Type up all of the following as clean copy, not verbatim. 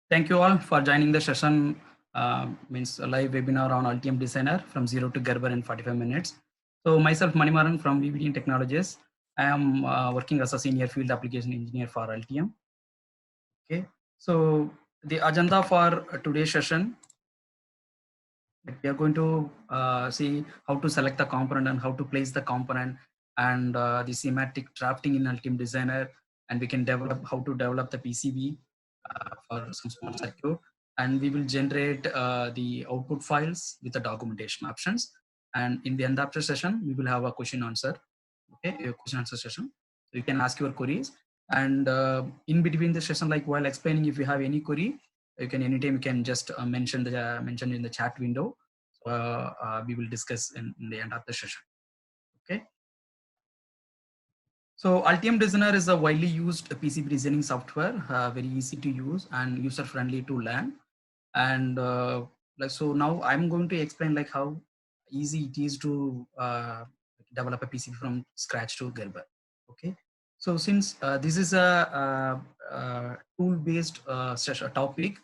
Thank you all for joining the session, means a live webinar on Altium Designer from 0 to Gerber in 45 minutes. So myself, Manimaran from VBD Technologies. I am working as a senior field application engineer for Altium. Okay, so the agenda for today's session, we are going to see how to select the component and how to place the component and the semantic drafting in Altium Designer, and we can develop how to develop the PCB for some small circuit, and we will generate the output files with the documentation options. And in the end of the session, we will have a question answer. Okay, a question answer session. So you can ask your queries, and in between the session, like while explaining, if you have any query, you can anytime you can just mention in the chat window. So we will discuss in the end of the session. Okay. So Altium Designer is a widely used PCB designing software, very easy to use and user friendly to learn. And like so now I'm going to explain like how easy it is to develop a PCB from scratch to Gerber. Okay. So since this is a tool-based session topic,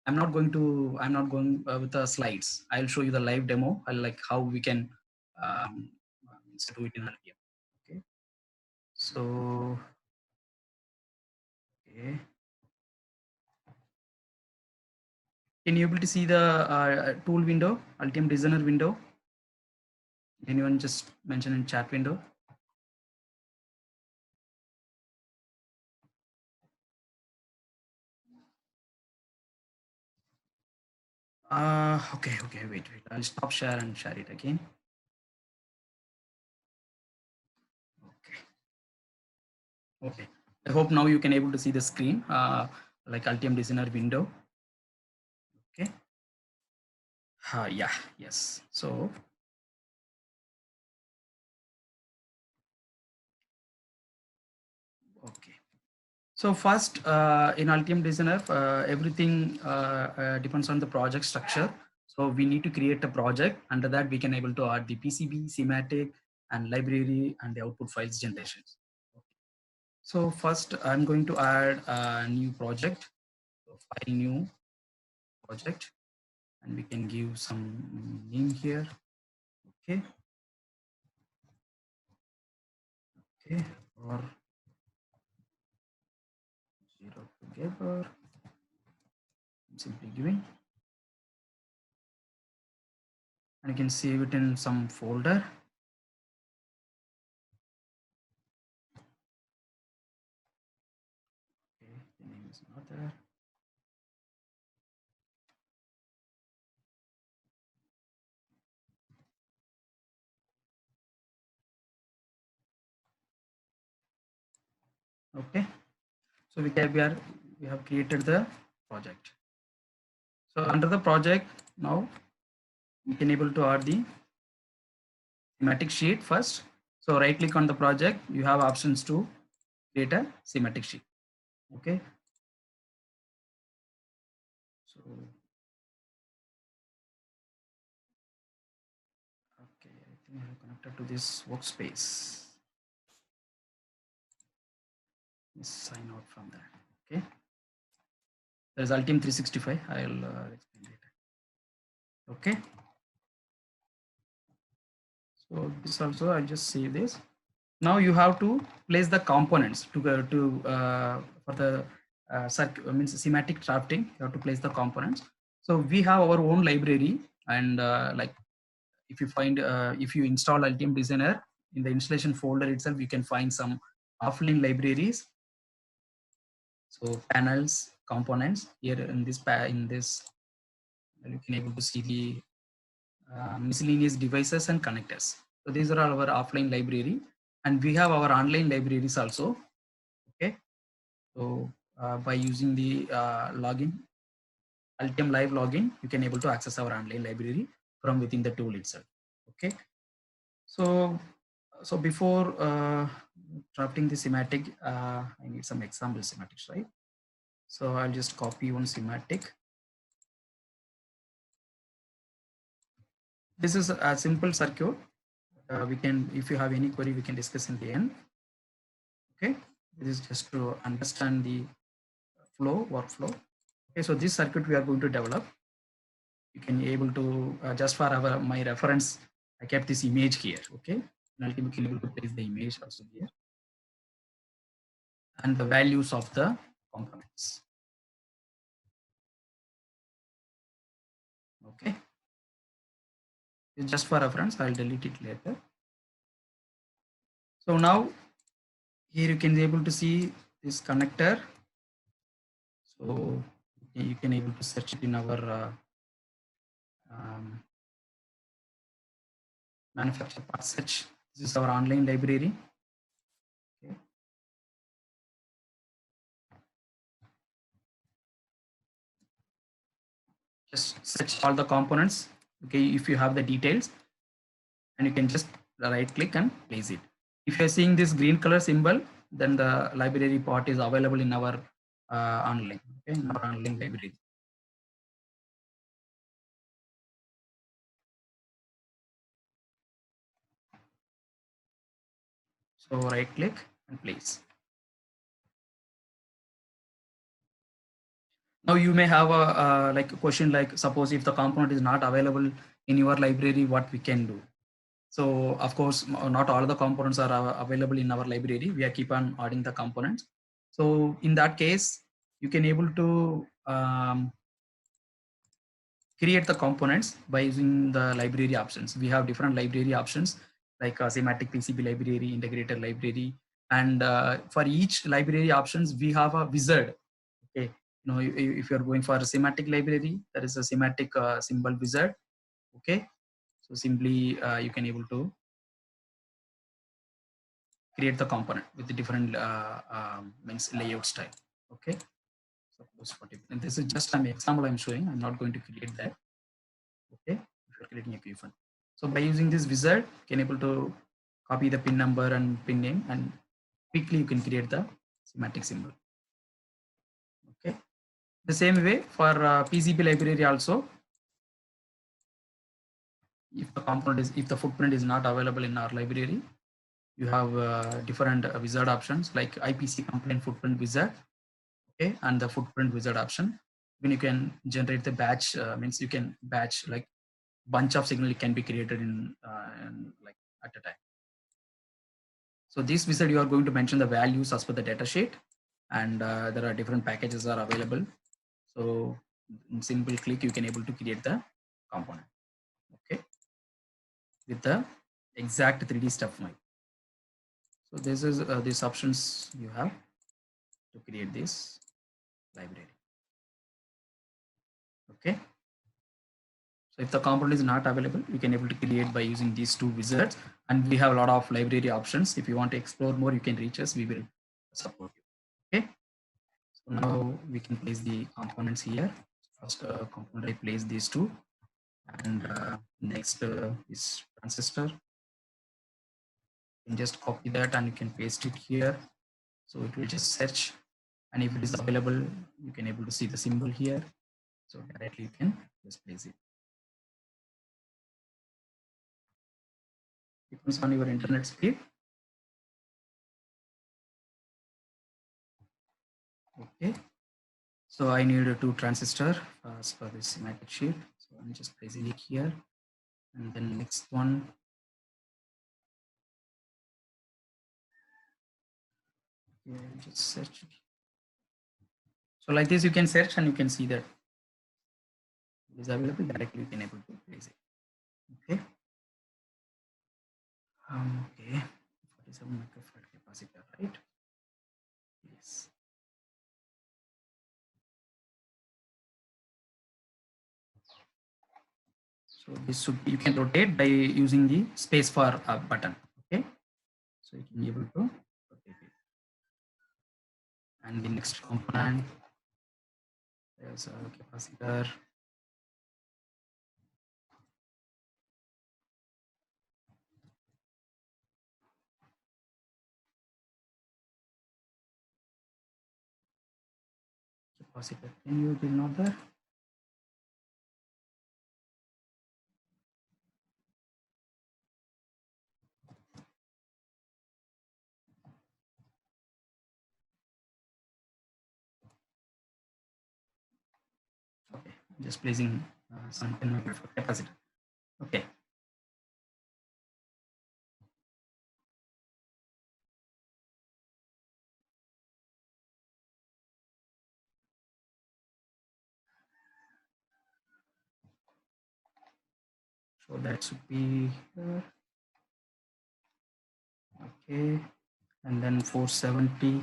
I'm not going with the slides. I'll show you the live demo. I like how we can um, do it in Altium. Okay. So okay. Can you able to see the tool window, Altium Designer window? Anyone just mention in chat window? Okay, wait. I'll stop share and share it again. Okay. I hope now you can able to see the screen, like Altium Designer window. Okay. Yeah, yes. So, okay. So first, in Altium Designer, everything depends on the project structure. So we need to create a project. Under that, we can able to add the PCB, semantic, and library, and the output files generations. So first, I'm going to add a new project. So file new project, and we can give some name here. Okay. Okay. Or zero together. I'm simply giving, and you can save it in some folder. Okay, the name is not there. Okay, so we have created the project. So under the project, now we can able to add the schematic sheet first. So right click on the project, you have options to create a schematic sheet. Okay. So okay, I think I have connected to this workspace. Let's sign out from that. Okay. There's Altium 365. I'll explain later. Okay. So this also I'll just save this. Now you have to place the components to go to for the circuit means semantic drafting. You have to place the components. So we have our own library, and like if you find if you install Altium Designer in the installation folder itself, you can find some offline libraries. So panels, components here in this you can able to see the miscellaneous devices and connectors. So these are our offline library, and we have our online libraries also. Okay, so by using the login, Altium Live login, you can able to access our online library from within the tool itself. Okay, so before drafting the semantic, I need some example semantics, right? So I'll just copy one semantic. This is a simple circuit. We can, if you have any query, we can discuss in the end. Okay, this is just to understand the workflow. Okay, so this circuit we are going to develop. You can able to just for our my reference, I kept this image here. Okay, and ultimately able to place the image also here and the values of the components. Okay, it's just for reference. I'll delete it later. So now here you can be able to see this connector. So you can able to search it in our manufacture part search. This is our online library. Okay. Just search all the components. Okay, if you have the details, and you can just right click and place it. If you're seeing this green color symbol, then the library part is available in our online. Okay, in our online library. So right click and place. Now you may have a like a question like, suppose if the component is not available in your library, what we can do? So of course, not all the components are available in our library. We are keep on adding the components. So in that case, you can able to create the components by using the library options. We have different library options like semantic PCB library, integrated library, and for each library options we have a wizard. Okay, you know, if you're going for a semantic library, there is a semantic symbol wizard. Okay, so simply you can able to create the component with the different means layout style. Okay, suppose and this is just an example I'm showing. I'm not going to create that. Okay, if you're creating a QFN. So by using this wizard, you can able to copy the pin number and pin name, and quickly you can create the semantic symbol. Okay, the same way for PCB library also. If the component is, if the footprint is not available in our library, you have different wizard options like IPC component footprint wizard. Okay, and the footprint wizard option. When you can generate the batch, means you can batch like bunch of signal can be created in like at a time. So this wizard, you are going to mention the values as per the data sheet, and there are different packages are available. So in simple click, you can able to create the component. Okay, with the exact 3D step file. So this is these options you have to create this library. Okay. So if the component is not available, you can able to create by using these two wizards, and we have a lot of library options. If you want to explore more, you can reach us. We will support you. Okay. So now we can place the components here. First component I place these two, and next is transistor. You can just copy that and you can paste it here. So it will just search, and if it is available, you can able to see the symbol here. So directly you can just place it. Depends on your internet speed. Okay. So I need a two transistor as per this schematic sheet. So I'm just placing it here. And then next one. Okay, just search it. So like this, you can search and you can see that it is available directly. You can able to place it. Okay. Okay. 47 microfarad capacitor, right? Yes. So this should, you can rotate by using the space bar button. Okay. So you can be able to rotate it. And the next component, there's a capacitor. Capacitor. Can you give not there? Just placing some 10 microfarad capacitor. Okay. So that should be okay. And then 470.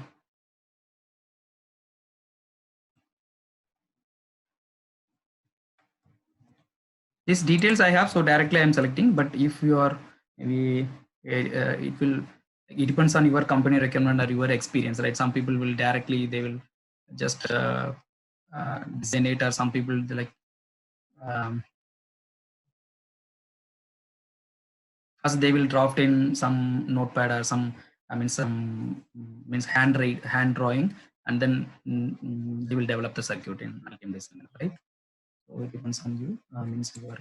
These details I have, so directly I'm selecting. But if you are maybe it will, it depends on your company requirement or your experience, right? Some people will directly, they will just design it, or some people they like first they will draft in some notepad or some, I mean some means hand drawing, and then they will develop the circuit in Altium Designer, right? So it depends on you, means your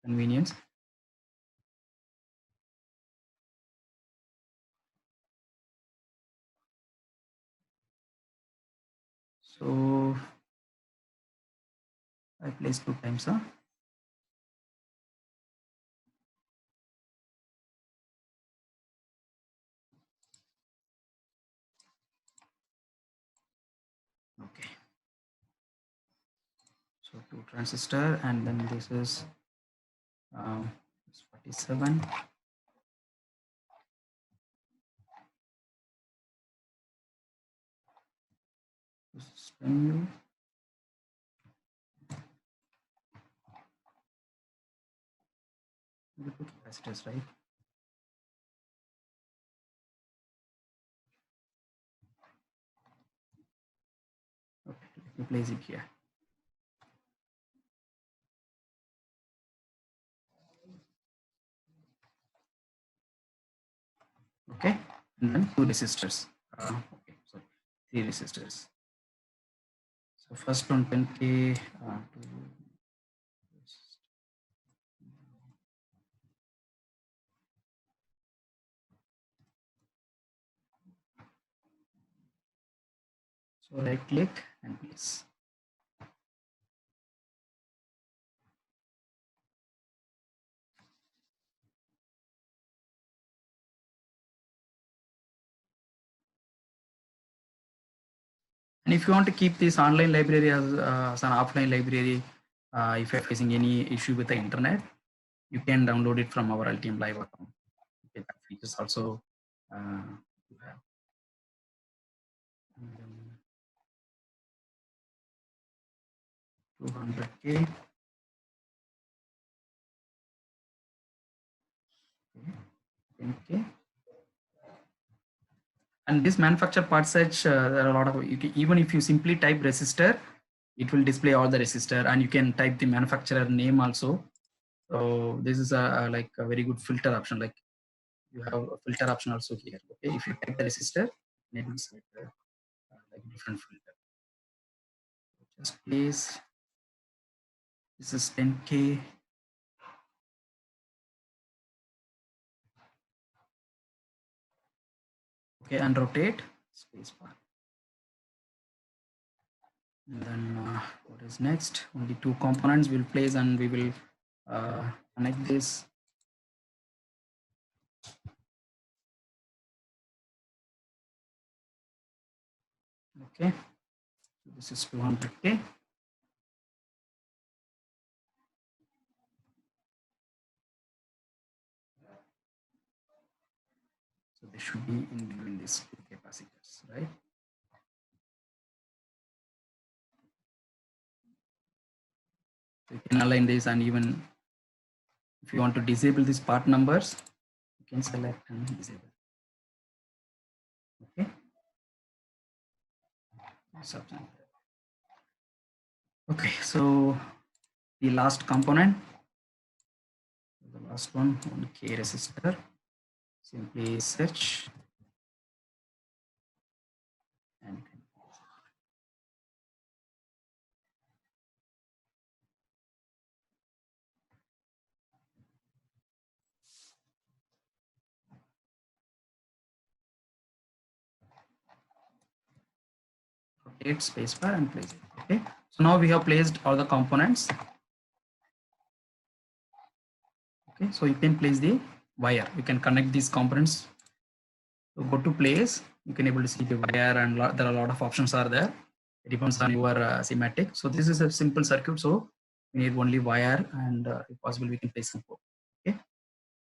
convenience. So I place 2 times, huh? Okay. So 2 transistor, and then this is 47. This is 10U. The 2 capacitors, right? Okay, let me place it here. Okay, and then 2 resistors. Okay, sorry, 3 resistors. So first one 10K. So right click and place. And if you want to keep this online library as an offline library, if you're facing any issue with the internet, you can download it from our Altium Live account. Okay, that features also you have. 200K. 10K. And this manufacturer part search, there are a lot of, even if you simply type resistor, it will display all the resistor, and you can type the manufacturer name also. So this is like a very good filter option. Like you have a filter option also here. Okay, if you type the resistor, it will select like different filter. Just place. This is 10K. Okay, and rotate space bar. And then what is next? Only 2 components will place, and we will connect this. Okay, so this is 200K. So they should be in between these 2 capacitors, right? So you can align this, and even if you want to disable these part numbers, you can select and disable. Okay. Okay, so the last component, the last one, 1K resistor, simply search and rotate spacebar and place it. Okay, So now we have placed all the components. Okay, so you can place the wire. You can connect these components. So go to place. You can able to see the wire, and there are a lot of options are there. It depends on your schematic. So this is a simple circuit. So we need only wire, and if possible, we can place some code. Okay.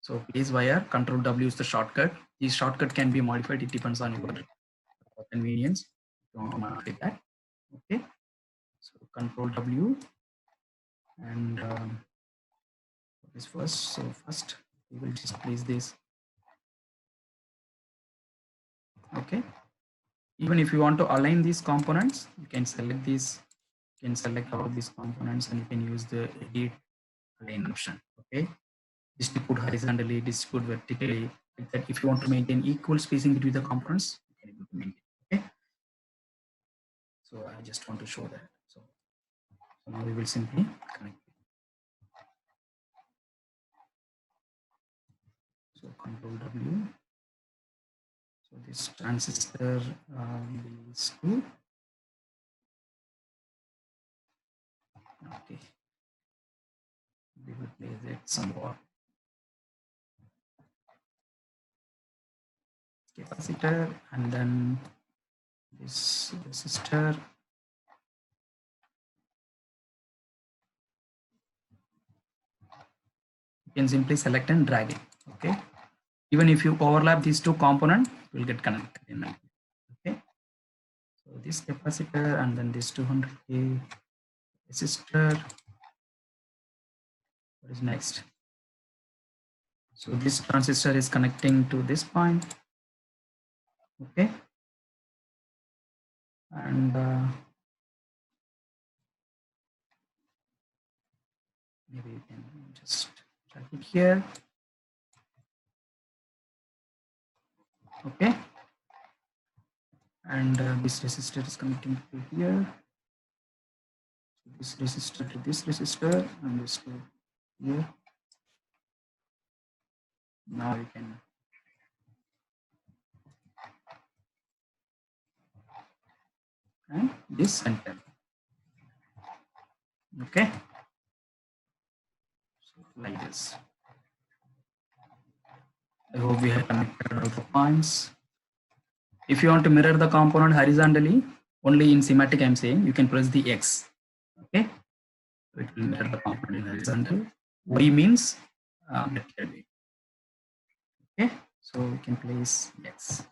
So place wire. Control W is the shortcut. This shortcut can be modified. It depends on your convenience. Don't modify that. Okay. So Control W, and this first. So first we will just place this. Okay. Even if you want to align these components, you can select these. You can select all of these components, and you can use the edit align option. Okay. Distribute horizontally, distribute vertically. Like that. If you want to maintain equal spacing between the components, you can able to maintain. Okay. So I just want to show that. So now we will simply connect. So Control W. So this transistor these two. Okay. We will place it somewhat. Capacitor, and then this resistor. You can simply select and drag it. Okay. Even if you overlap these two components, you will get connected. Okay. So this capacitor, and then this 200K resistor. What is next? So this transistor is connecting to this point. Okay. And maybe you can just drag it here. Okay. And this resistor is connecting to here. This resistor to this resistor, and this to here. Now you can and this center. Okay. So like this. I hope we have connected all the points. If you want to mirror the component horizontally, only in schematic I'm saying, you can press the X. Okay. So it will mirror the component in horizontal. Y means okay. So we can place X.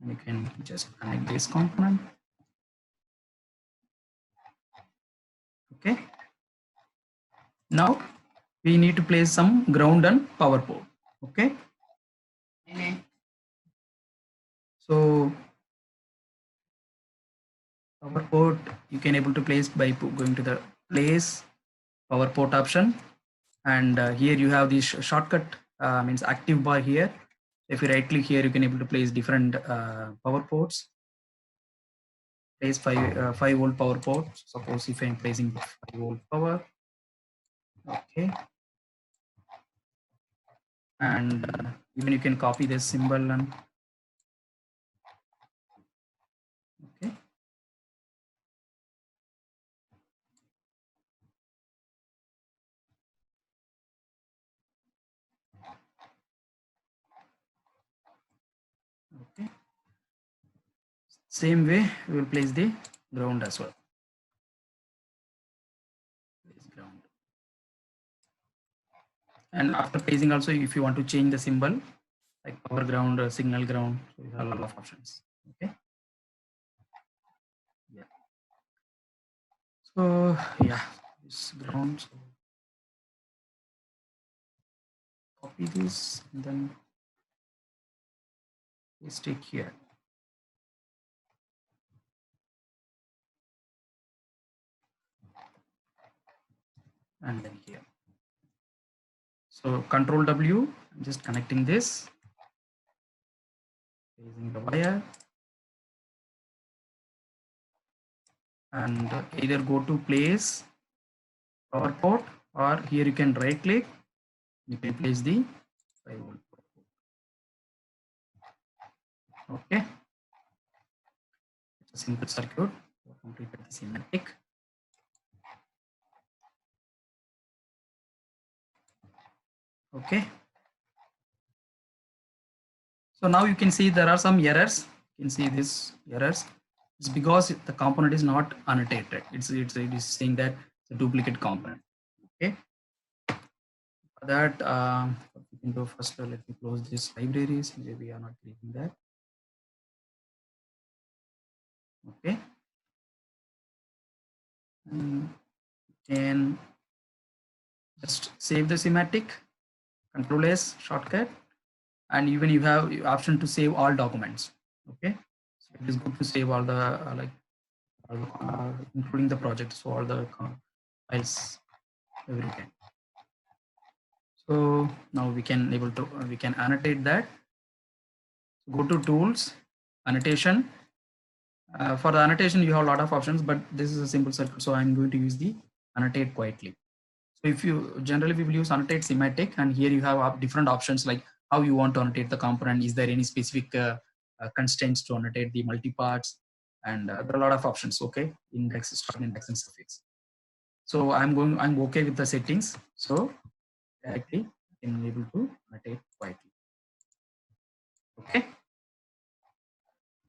And you can just connect this component. Okay. Now we need to place some ground and power port. Okay. So power port you can able to place by going to the place power port option, and here you have this shortcut means active bar here. If you right click here, you can able to place different power ports. Place 5 volt power port. Suppose if I'm placing 5 volt power. Okay. And even you can copy this symbol and okay. Okay. Same way we will place the ground as well. Place ground. And after placing also, if you want to change the symbol like power ground or signal ground, so you have a lot of options. Okay. Yeah. So yeah, this ground. So copy this and then paste it here. And then here. So Control W, I'm just connecting this, placing the wire, and either go to place power port, or here you can right click, you can place the 5 volt. Okay, it's a simple circuit. completed the schematic. Okay. So now you can see there are some errors. You can see these errors. It's because the component is not annotated. It is saying that it's a duplicate component. Okay. For that, what we can do first, let me close this libraries. Maybe we are not creating that. Okay. And can just save the schematic, Control S shortcut, and even you have option to save all documents. Okay, so it is good to save all the including the project, so all the files every time. So now we can we can annotate that. So go to tools, annotation. For the annotation, you have a lot of options, but this is a simple circuit, so I'm going to use the annotate quietly. So if you generally we will use annotate schematic, and here you have different options like how you want to annotate the component. Is there any specific constraints to annotate the multi-parts? And there are a lot of options. Okay, index, start index, and suffix. So I'm okay with the settings. So directly I can able to annotate quietly. Okay.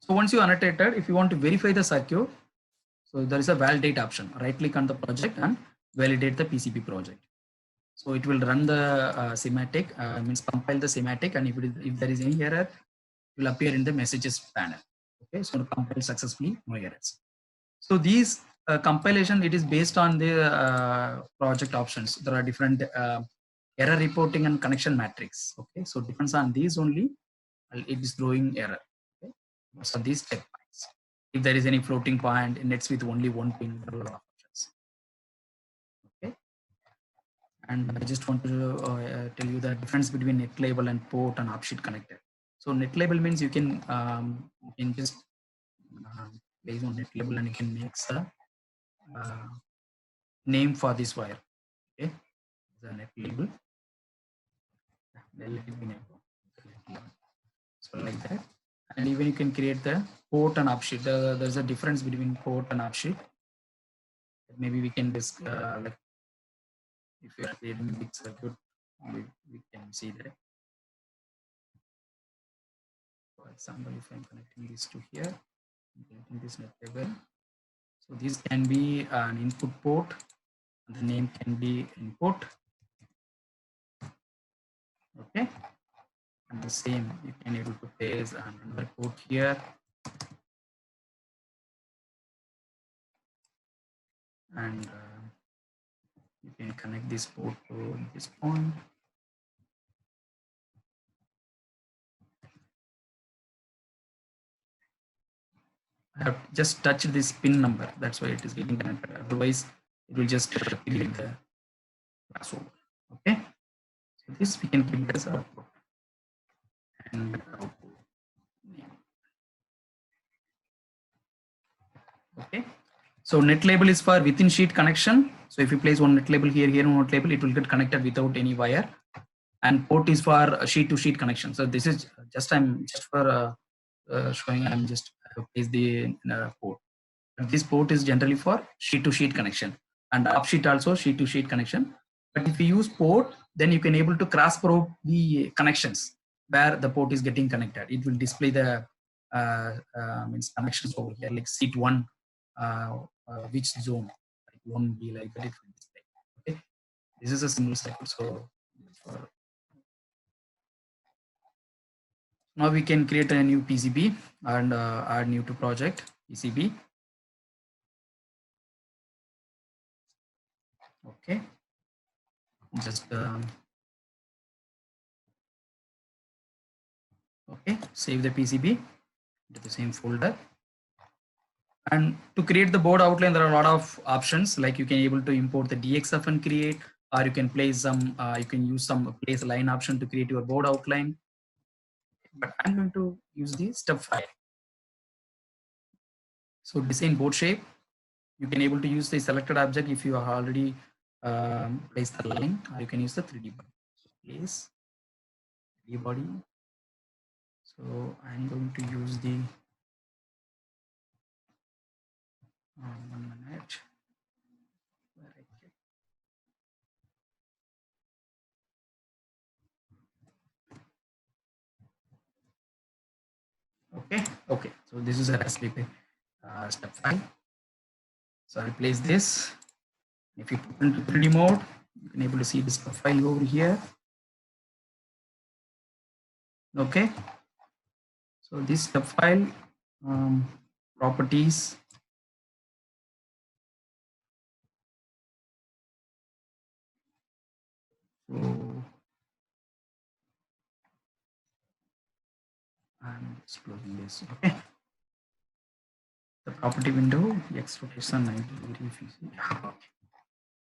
So once you annotated, if you want to verify the circuit, so there is a validate option. Right click on the project and validate the PCB project. So it will run the schematic, means compile the schematic, and if there is any error, it will appear in the messages panel. Okay, so compile successfully, no errors. So these compilation, it is based on the project options. There are different error reporting and connection matrix. Okay, so depends on these only, it is throwing error. Okay, so these checkpoints. If there is any floating point, nets with only one pin, there are a lot of options. Okay. And I just want to tell you the difference between net label and port and opsheet connector. So net label means you can just based on net label, and you can make the name for this wire. Okay, the net label. So like that, and even you can create the port and opsheet. There's a difference between port and opsheet. Maybe we can discuss like if you are creating a big circuit, we can see that. For example, if I'm connecting these two here, I'm connecting this net label. So this can be an input port. The name can be input. Okay. And the same, you can able to place another port here. And you can connect this port to this point. I have just touched this pin number. That's why it is getting connected. Otherwise, it will just delete the password. Okay. So this we can keep as output. And output name. Okay. So net label is for within sheet connection. So if you place one net label here, one net label, it will get connected without any wire. And port is for sheet to sheet connection. So this is just for showing. I'm just place the port. This port is generally for sheet to sheet connection, and up sheet also sheet to sheet connection. But if you use port, then you can able to cross probe the connections where the port is getting connected. It will display the means connections over here, like seat one, which zone, like 1B, like that. It will display. Okay, this is a single cycle. So now we can create a new PCB and add new to project PCB. Okay, just okay, save the PCB to the same folder. And to create the board outline, there are a lot of options. Like you can able to import the DXF and create, or you can place some, you can use some place line option to create your board outline. But I'm going to use the step file. So design board shape. You can able to use the selected object if you are already placed the line, or you can use the 3D body. So place 3D body. So I'm going to use the 1 minute. Okay, okay. So this is a Raspberry Pi step file. So I'll place this. If you put into 3D mode, you can able to see this file over here. Okay. So this step file properties. So I'm just closing this. Okay. The property window, X rotation 90 degree. If you see. Okay.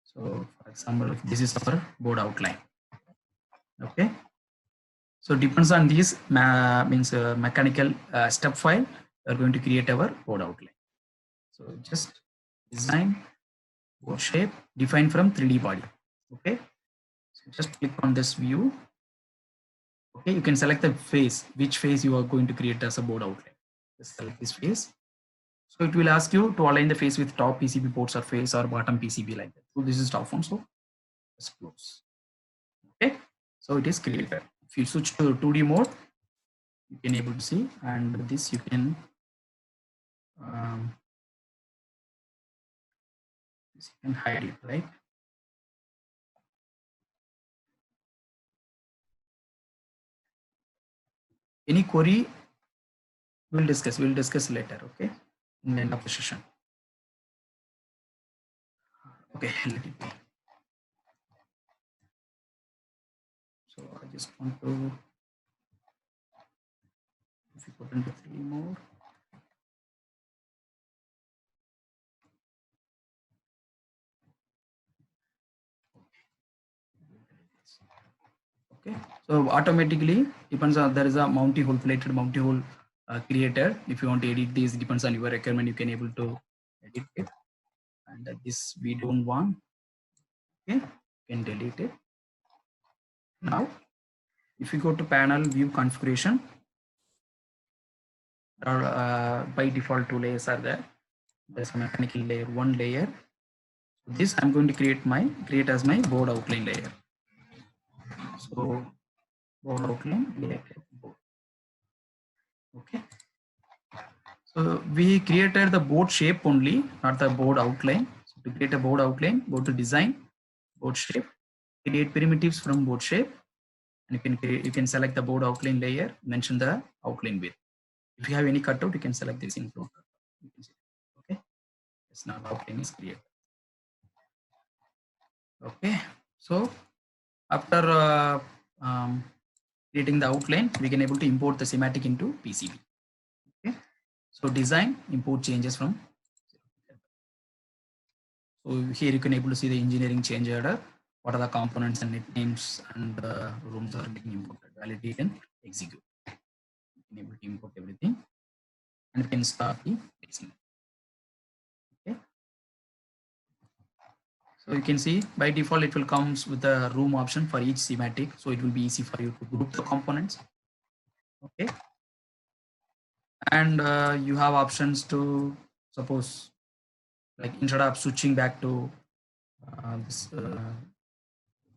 So for example, if this is our board outline. Okay. So depends on these mechanical step file, we are going to create our board outline. So just design board shape, define from 3D body. Okay. So just click on this view. Okay, you can select the face, which face you are going to create as a board outline. Just select this face. So it will ask you to align the face with top PCB port surface or bottom PCB like that. So this is top one. So let's close. Okay. So it is created. If you switch to 2D mode, you can able to see, and this you can hide it, right? Any query we'll discuss later, okay, in the end of the session. Okay, let it be. So I just want to, if you put into 3 more. Okay, so automatically depends on, there is a mounting hole, plated mounting hole created. If you want to edit this, depends on your requirement, you can able to edit it. And this we don't want. Okay, you can delete it. Now if you go to panel view configuration, by default 2 layers are there. There's a mechanical layer, 1 layer. So this I'm going to create as my board outline layer. So board outline layer. Okay. So we created the board shape only, not the board outline. So to create a board outline, go to design, board shape, create primitives from board shape, and you can select the board outline layer, mention the outline width. If you have any cutout, you can select this include. Okay. It's now outline is created. Okay. So after creating the outline, we can able to import the schematic into PCB. Okay. So design, import changes from. So here you can able to see the engineering change order. What are the components and names and rooms are getting imported. Validate and execute. You can able to import everything and you can start the placement. Okay. So you can see by default it will comes with a room option for each schematic. So it will be easy for you to group the components. Okay. And you have options to, suppose, like instead of switching back to this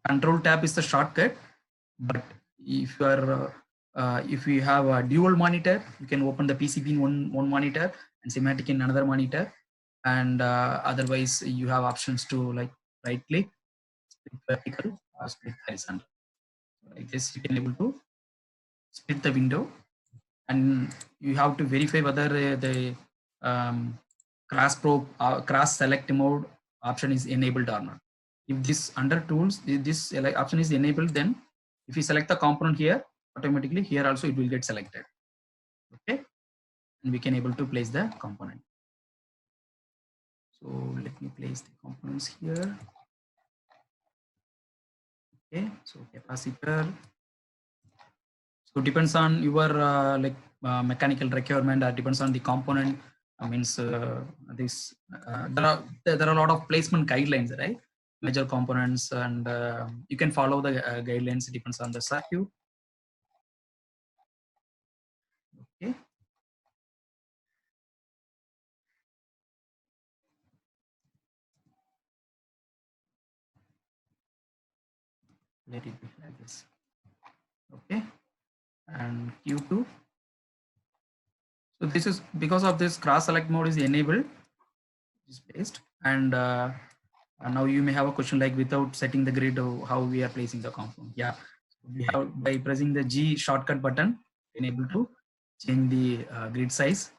control tab is the shortcut, but if you are if you have a dual monitor, you can open the PCB in one monitor and schematic in another monitor, and otherwise you have options to like right click, split vertical or split horizontal. Like this you can able to split the window, and you have to verify whether the cross probe cross select mode option is enabled or not. If this under tools, this option is enabled, then if you select the component here, automatically here also it will get selected. Okay, and we can able to place the component. So let me place the components here. Okay, so capacitor. So depends on your mechanical requirement, or depends on the component. Means this there are a lot of placement guidelines, right? Major components, and you can follow the guidelines. Depends on the circuit. Okay. let it be like this. Okay, and Q2. So this is because of this cross select mode is enabled, is placed, and now you may have a question like without setting the grid, how we are placing the component. Yeah, we have by pressing the G shortcut button, enable to change the grid size,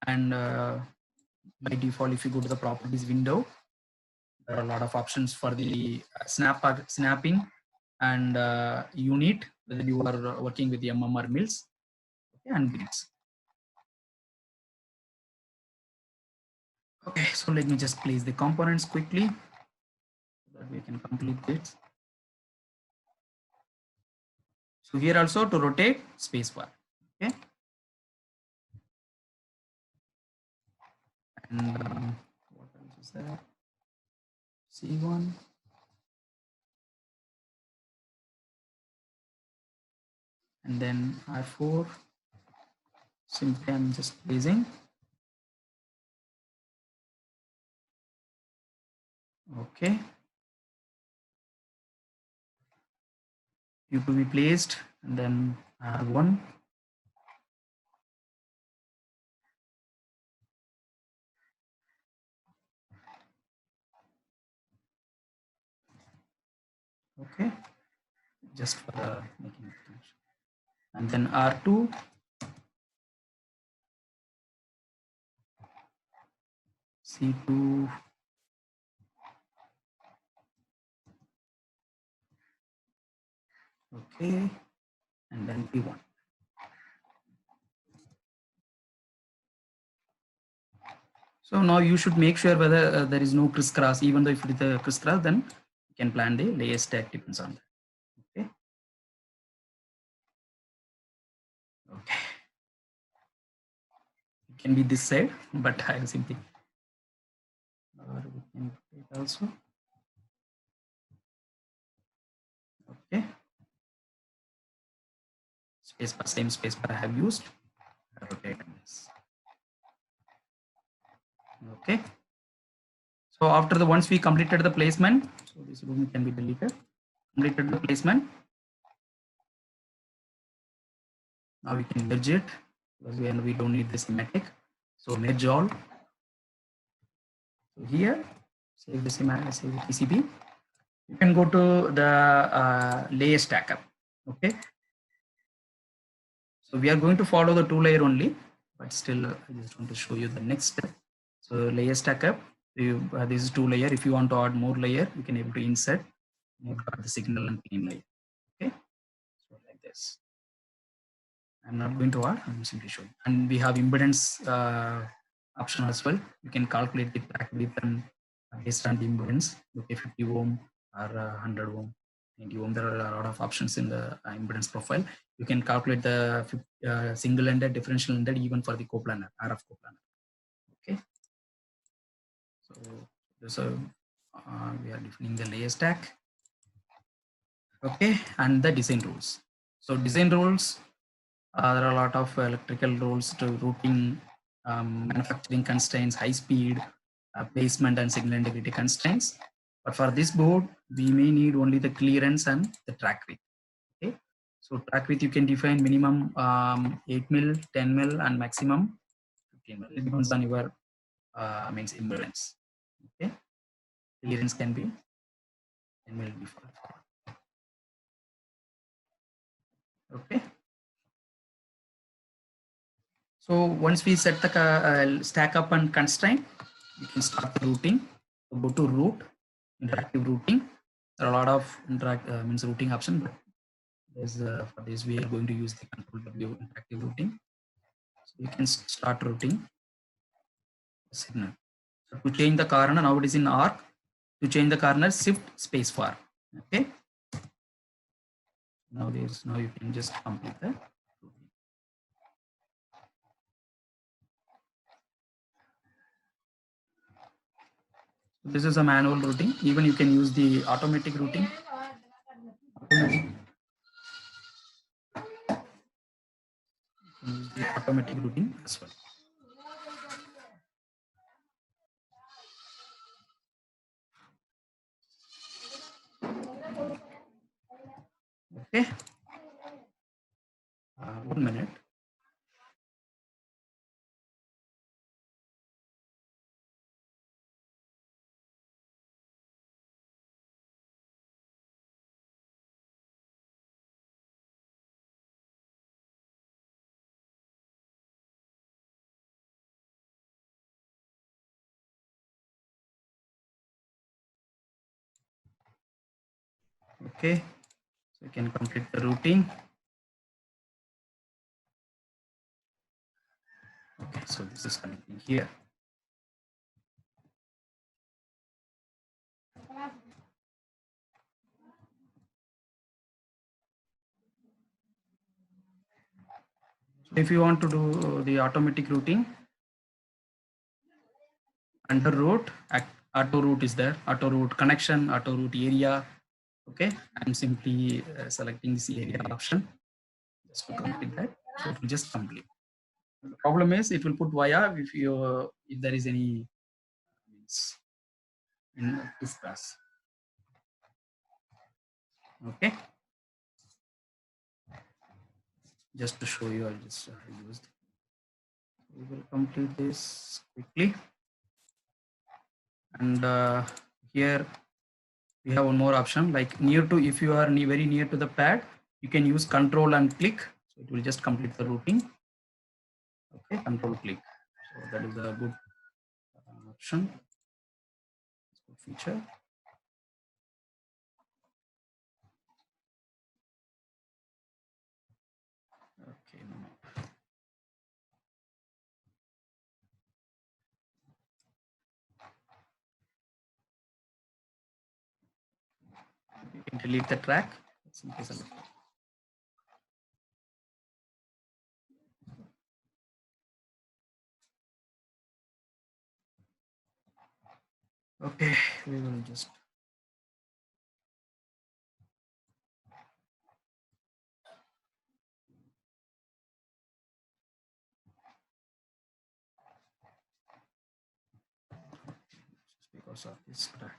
and by default, if you go to the properties window, there are a lot of options for the snapping and unit, whether you are working with the or mills, okay, and grids. Okay, so let me just place the components quickly so that we can complete it. So here also to rotate spacebar, okay, and what else is there? C1. And then R4, simply I'm just placing. Okay, you to be placed, and then R1. Okay, just for the making it connection. And then R2, C2, okay, and then P1. So now you should make sure whether there is no crisscross. Even though if it is a crisscross, then you can plan the layer stack, depends on that. Okay. Okay. It can be this side, but I am simply. Or we can take also. Okay. Spacebar, same spacebar I have used. Rotate this. Okay. So after the once we completed the placement, so this room can be deleted. Completed the placement. Now we can merge it because we don't need the schematic. So merge all. So here, save the schematic, save the PCB. You can go to the layer stackup. Okay. So we are going to follow the 2-layer only, but still I just want to show you the next step. So layer stackup. This is 2-layer. If you want to add more layer, you can able to insert the signal and pin layer. Okay. So like this. I'm not going to add, I'm simply showing. And we have impedance option as well. You can calculate the track width and based on the impedance, okay, 50 ohm or 100 ohm, 90 ohm. There are a lot of options in the impedance profile. You can calculate the single-ended, differential-ended, even for the coplanar, RF coplanar. Okay. So we are defining the layer stack. Okay, and the design rules. So design rules. There are a lot of electrical rules to routing, manufacturing constraints, high speed, placement and signal integrity constraints. But for this board, we may need only the clearance and the track width. Okay, so track width you can define minimum 8 mil, 10 mil, and maximum 15 mil. It depends on your means impedance. Okay, clearance can be 10 mil default. Okay. So once we set the stack up and constraint, you can start the routing. So go to route, interactive routing. There are a lot of means routing option, but there's for this we are going to use the control W interactive routing. So you can start routing the signal. So to change the corner, now it is in arc. To change the corner, shift spacebar. Okay. Now you can just complete the routing. This is a manual routing. Even you can use the automatic routing. Use the automatic routing as well. Okay, 1 minute. Okay, so you can complete the routing. Okay, so this is connecting here. So if you want to do the automatic routing, under route, auto route is there, auto route connection, auto route area. Okay, I'm simply selecting this area option just to complete that. So it will just complete. The problem is it will put via if there is any means in this class. Okay, just to show you, I just used. We will complete this quickly, and here we have one more option like near to. If you are very near to the pad, you can use control and click. So it will just complete the routing. Okay, control click. So that is a good option, good feature. Okay, no. You can delete the track. Simply select. Okay, we will just. Because of this track.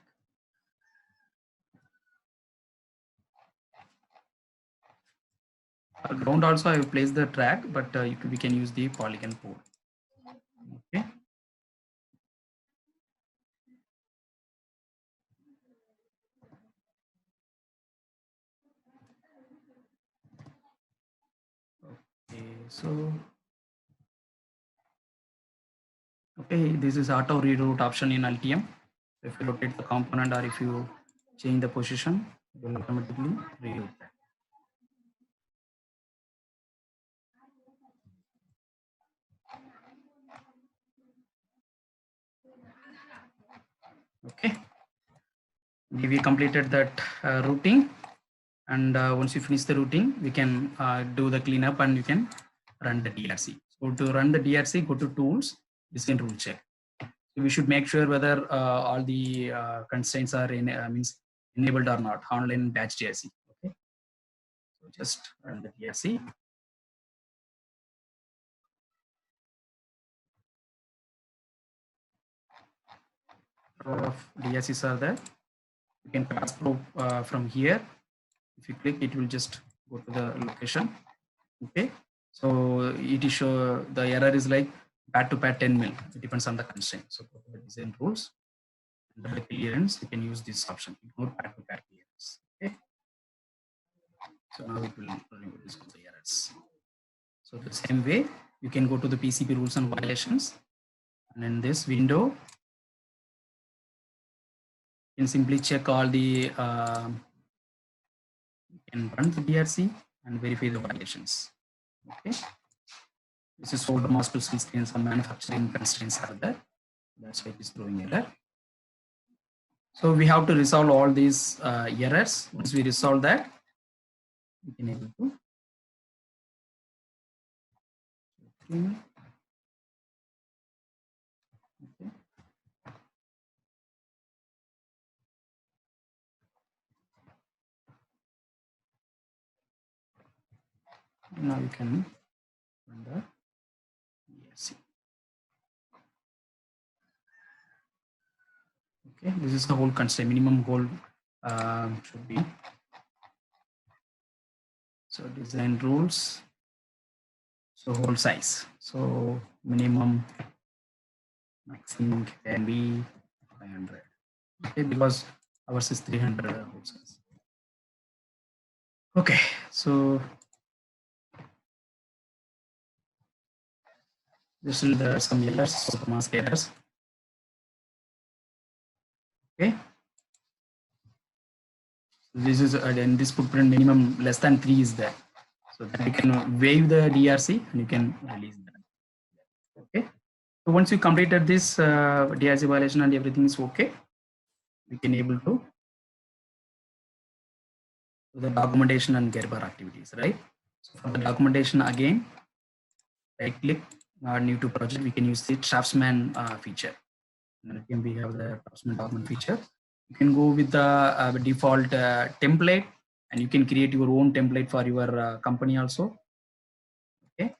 Ground also I will place the track, but we can use the polygon port. Okay. Okay, so okay, this is auto reroute option in Altium. If you rotate the component or if you change the position, it will automatically reroute that. Okay, we completed that routing, and once you finish the routing, we can do the cleanup and you can run the DRC. So to run the DRC, go to tools, design rule check. So we should make sure whether all the constraints are means enabled or not. Online batch DRC. Okay, so just run the DRC. Of DRCs are there. You can pass probe from here. If you click, it will just go to the location. Okay, so it is show the error is like pad to pad 10 mil. It depends on the constraint. So go to the design rules. Under the clearance, you can use this option. Ignore pad to pad clearance. Okay, so now it will remove this the errors. So the same way, you can go to the PCB rules and violations, and in this window, you can simply check all the you can run the DRC and verify the violations. Okay, this is for the master screen. Some manufacturing constraints are there. That's why it is throwing error. So we have to resolve all these errors. Once we resolve that, we can able to. Okay. Now you can run the DRC. Okay, this is the whole constraint. Minimum goal should be So design rules. So whole size. So minimum, maximum can be 500. Okay, because ours is 300 whole size. Okay, so this is some errors, so mask errors. Okay, this is and this footprint minimum less than 3 is there, so that you can waive the DRC and you can release that. Okay, so once you completed this DRC violation and everything is okay, we can able to do the documentation and Gerber activities, right? So for the documentation, again, right click, new to project, we can use the Draftsman feature. And again, we have the Draftsman document feature. You can go with the default template, and you can create your own template for your company also. Okay.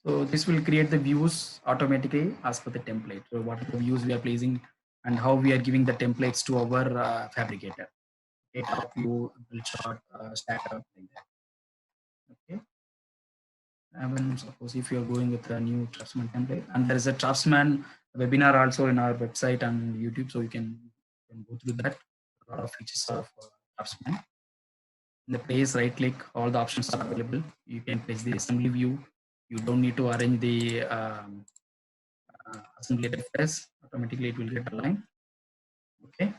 So this will create the views automatically as per the template. So what are the views we are placing and how we are giving the templates to our fabricator. Okay, top view, build chart, stack up, like that. Okay. And suppose if you are going with a new Draftsman template, and there is a Draftsman webinar also in our website and YouTube, so you can go through that. A lot of features of Draftsman. In the place, right click, all the options are available. You can place the assembly view. You don't need to arrange the assembly reference. Automatically, it will get aligned. Okay.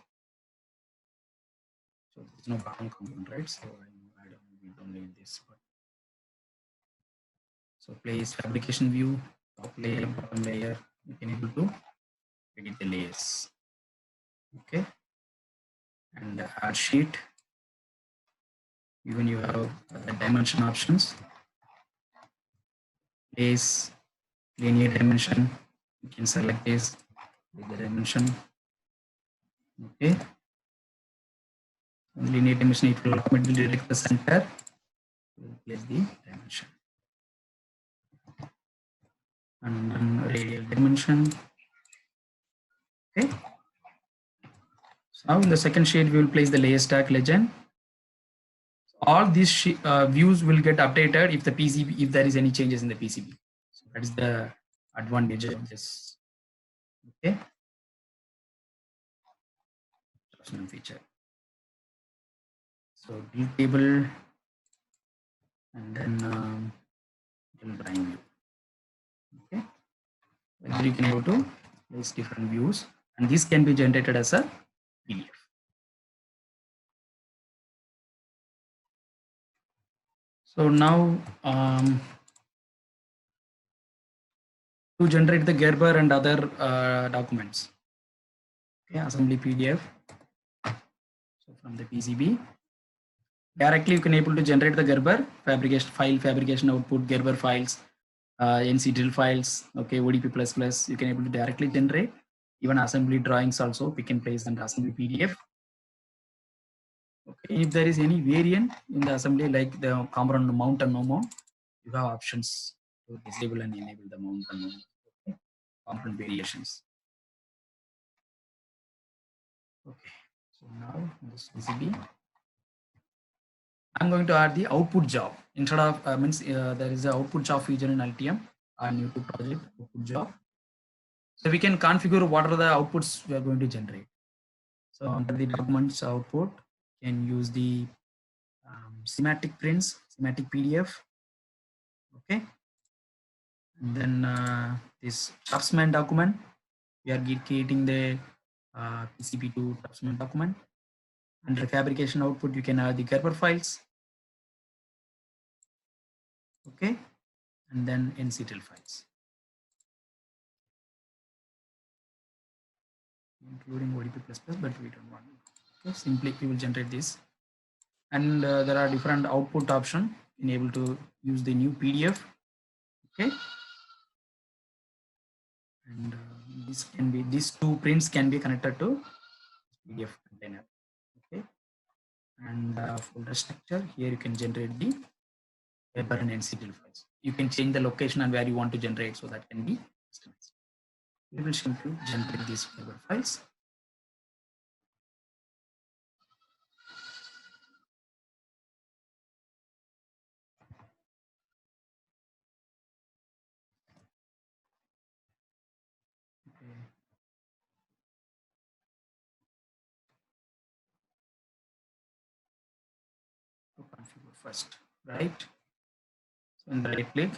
So there's no bottom component, right? So we don't need this. So place fabrication view, top layer, bottom layer. You can able to edit the layers. Okay. And the add sheet. Even you have the dimension options. Place linear dimension. You can select this with the dimension. Okay. And linear dimension, it will automatically detect the center. We'll place the dimension. And radial dimension. Okay. So now in the second sheet, we will place the layer stack legend. All these views will get updated if the PCB, if there is any changes in the PCB. So that is the advantage of this. Okay. Feature. So D table, and then drawing view. Okay. Then you can go to place different views, and this can be generated as a PDF. So now to generate the Gerber and other documents. Okay, assembly PDF. So from the PCB, directly you can able to generate the Gerber fabrication file, fabrication output, Gerber files, NC drill files. Okay, ODP++. You can able to directly generate. Even assembly drawings also we can place under assembly PDF. Okay, if there is any variant in the assembly, like the component mount and no mount, you have options to disable and enable the mount and no mount. Okay, component variations. Okay, so now this PCB, I'm going to add the output job instead of there is a output job feature in Altium or new to project output job. So we can configure what are the outputs we are going to generate. So under the documents output, can use the schematic prints, schematic PDF. Okay. And then this Draftsman document, we are creating the PCB to Draftsman document. Under fabrication output, you can have the Gerber files. Okay. And then NCTL files, including ODP++, but we don't want it. Okay. Simply we will generate this. And there are different output option in able to use the new PDF. Okay. And this can be, these two prints can be connected to PDF container. Okay. And folder structure, here you can generate the Gerber and NCTL files. You can change the location and where you want to generate, so that can be customized. We will simply generate these Gerber files. configure first, right? So in the right click,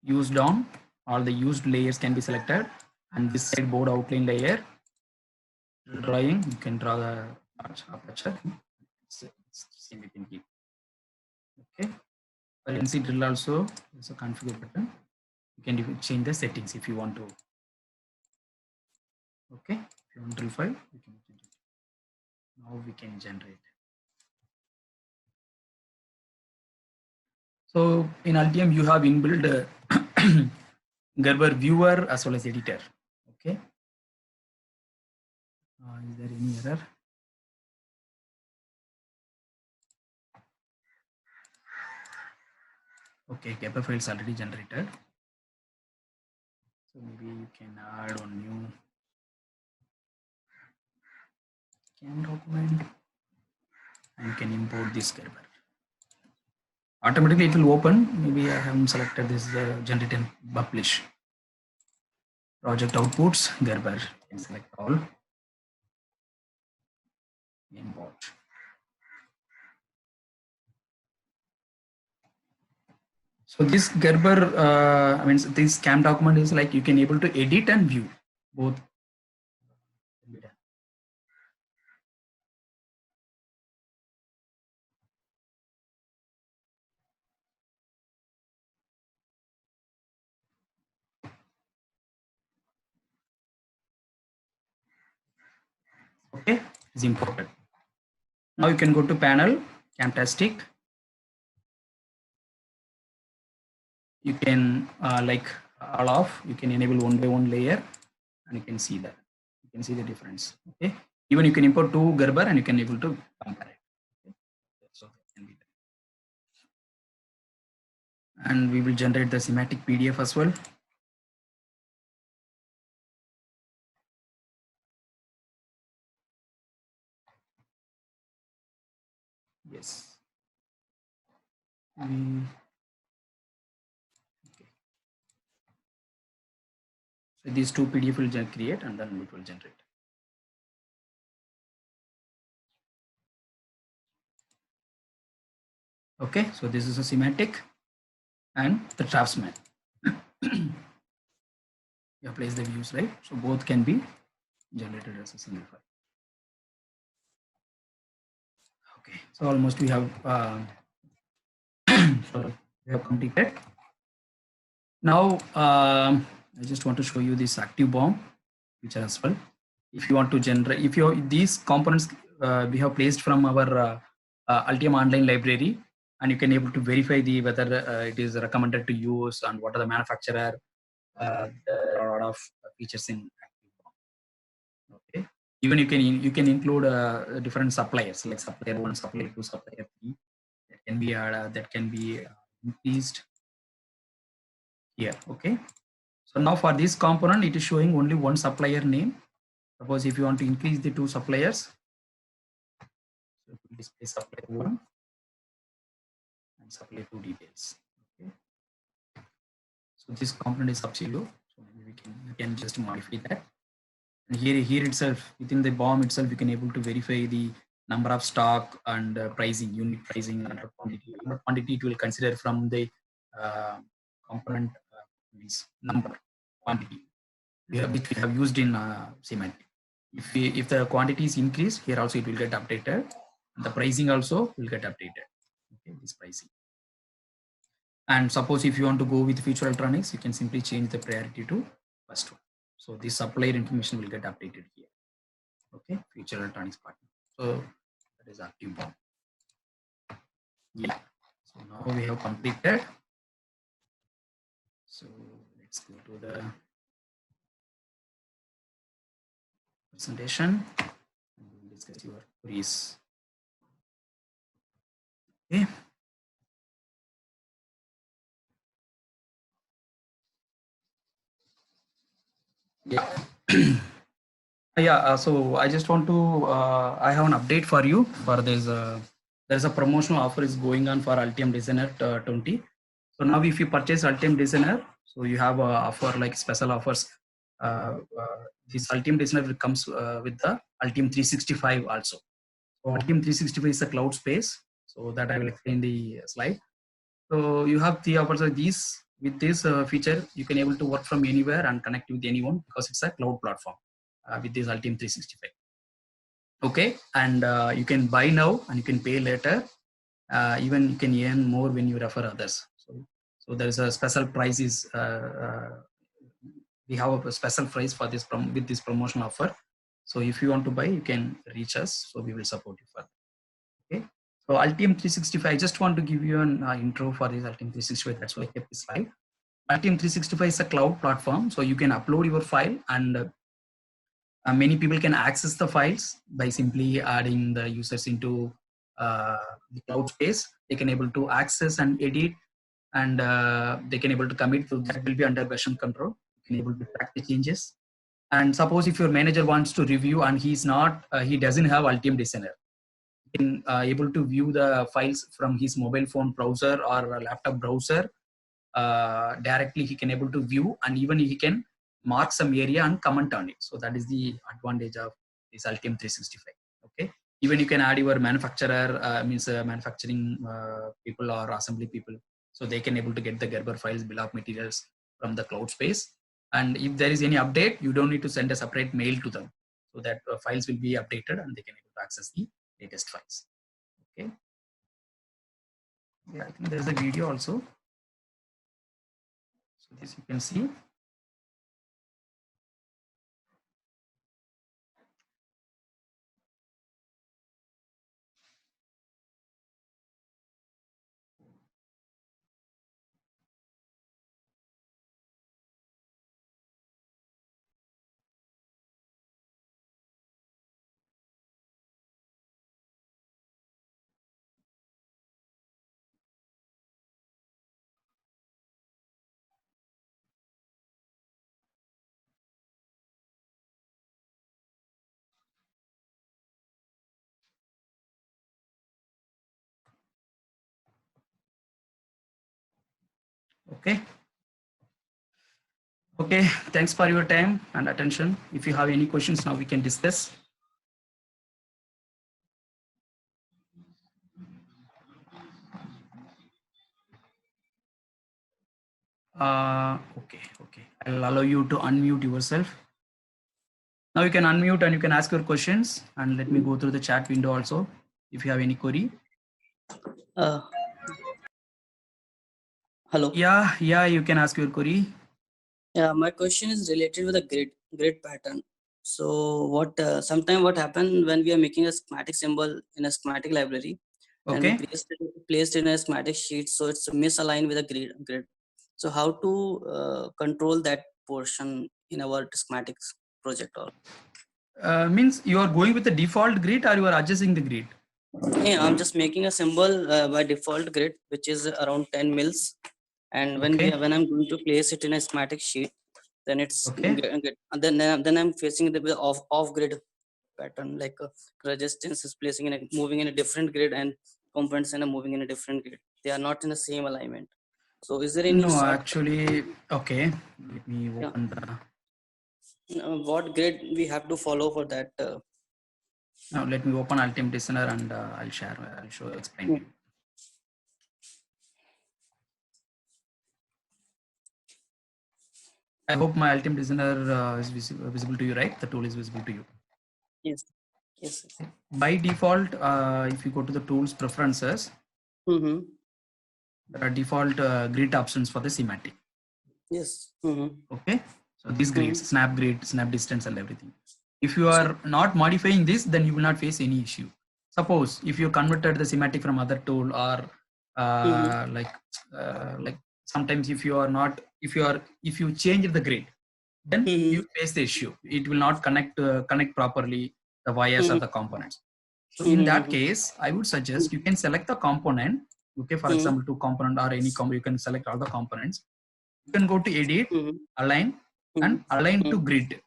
used on, all the used layers can be selected, and this side board outline layer drawing, you can draw the aperture. It's same we can keep. Okay. For NC drill also, there's a configure button. You can change the settings if you want to. Okay. If you want drill file, you can change it. Now we can generate. So in Altium, you have inbuilt Gerber viewer as well as editor. Okay. Is there any error? Okay, Gerber file is already generated. So maybe you can add one new CAM document and you can import this Gerber. Automatically it will open. Maybe I haven't selected this generate and publish. Project outputs, Gerber. You can select all. Import. So this Gerber, I mean, this CAM document is like you can able to edit and view both. Okay, is imported. Now you can go to panel, Camtastic. You can like all off, you can enable one by one layer and you can see that. You can see the difference. Okay. Even you can import two Gerber and you can able to compare it. Okay. So that can be done. And we will generate the schematic PDF as well. Yes. Okay. So these two PDF will create and then it will generate. Okay, so this is a semantic and the draftsman. You place the views, right? So both can be generated as a single file. Okay, so almost we have sorry, we have completed. Now I just want to show you this active BOM feature as well. If you want to generate, if you these components we have placed from our Altium Online library, and you can able to verify the whether it is recommended to use and what are the manufacturer. There are a lot of features in active BOM. Okay, even you can include different suppliers like supplier 1, supplier 2, supplier 3. That can be increased here. Okay, so now for this component it is showing only one supplier name. Suppose if you want to increase the two suppliers, so it will display supplier 1 and supplier 2 details. Okay, so this component is absolute, so maybe we can just modify that. And here itself, within the BOM itself, you can able to verify the number of stock and pricing, unit pricing and quantity. Quantity it will consider from the component means number quantity which we have used in semantic. If the quantity is increased, here also it will get updated. The pricing also will get updated. Okay, this pricing. And suppose if you want to go with Future Electronics, you can simply change the priority to first one. So this supplier information will get updated here. Okay, Future Electronics partner. So that is active BOM. Yeah. So now we have completed. So let's go to the presentation and we'll discuss your queries. Okay. Yeah. Yeah. So I just want to. I have an update for you. For this, there's a promotional offer is going on for Altium Designer 20. So now, if you purchase Altium Designer, so you have a offer like special offers. This Altium Designer comes with the Altium 365 also. So Altium 365 is a cloud space. So that I will explain the slide. So you have the opportunities with this feature. You can able to work from anywhere and connect with anyone because it's a cloud platform with this Altium 365. Okay, and you can buy now and you can pay later. Even you can earn more when you refer others. So there is a special price is we have a special price for this with this promotion offer. So if you want to buy, you can reach us. So we will support you further. Okay. So Altium 365. I just want to give you an intro for this Altium 365. That's why I kept this slide. Altium 365 is a cloud platform, so you can upload your file, and many people can access the files by simply adding the users into the cloud space. They can able to access and edit, and they can able to commit. So that will be under version control. You can able to track the changes. And suppose if your manager wants to review and he's not, he doesn't have Altium Designer, he can able to view the files from his mobile phone browser or a laptop browser. Directly he can able to view, and even he can mark some area and comment on it. So that is the advantage of this Altium 365. Okay, even you can add your manufacturer, means manufacturing people or assembly people, so they can able to get the Gerber files, bill of materials from the cloud space. And if there is any update, you don't need to send a separate mail to them, so that files will be updated and they can able to access the latest files. Okay, yeah, I think there's a video also. So this you can see. Okay. Okay, thanks for your time and attention. If you have any questions, now we can discuss. Okay. I'll allow you to unmute yourself. Now you can unmute and you can ask your questions, and let me go through the chat window also if you have any query. Hello. Yeah, you can ask your query. Yeah, my question is related with a grid pattern. So what sometimes what happen when we are making a schematic symbol in a schematic library, and we placed in a schematic sheet, so it's misaligned with a grid. So how to control that portion in our schematics project? Or means you are going with the default grid or you are adjusting the grid? Yeah, I'm just making a symbol by default grid, which is around 10 mils. And when I'm going to place it in a schematic sheet, then it's then I'm facing the off grid pattern, like resistance is placing in moving in a different grid, and components are moving in a different grid. They are not in the same alignment. So is there any actually, okay, let me open what grid we have to follow for that? Now let me open Altium Designer and I'll explain you. I hope my Altium Designer is visible to you, right? The tool is visible to you. Yes. By default, if you go to the tools preferences, there are default grid options for the schematic. Yes. Okay. So these grids, snap grid, snap distance, and everything. If you are not modifying this, then you will not face any issue. Suppose if you converted the schematic from other tool, or like sometimes if you change the grid, then you face the issue. It will not connect properly the wires or the components. So in that case, I would suggest you can select the component. Okay, for example, two component or any you can select all the components. You can go to edit, align, and align to grid.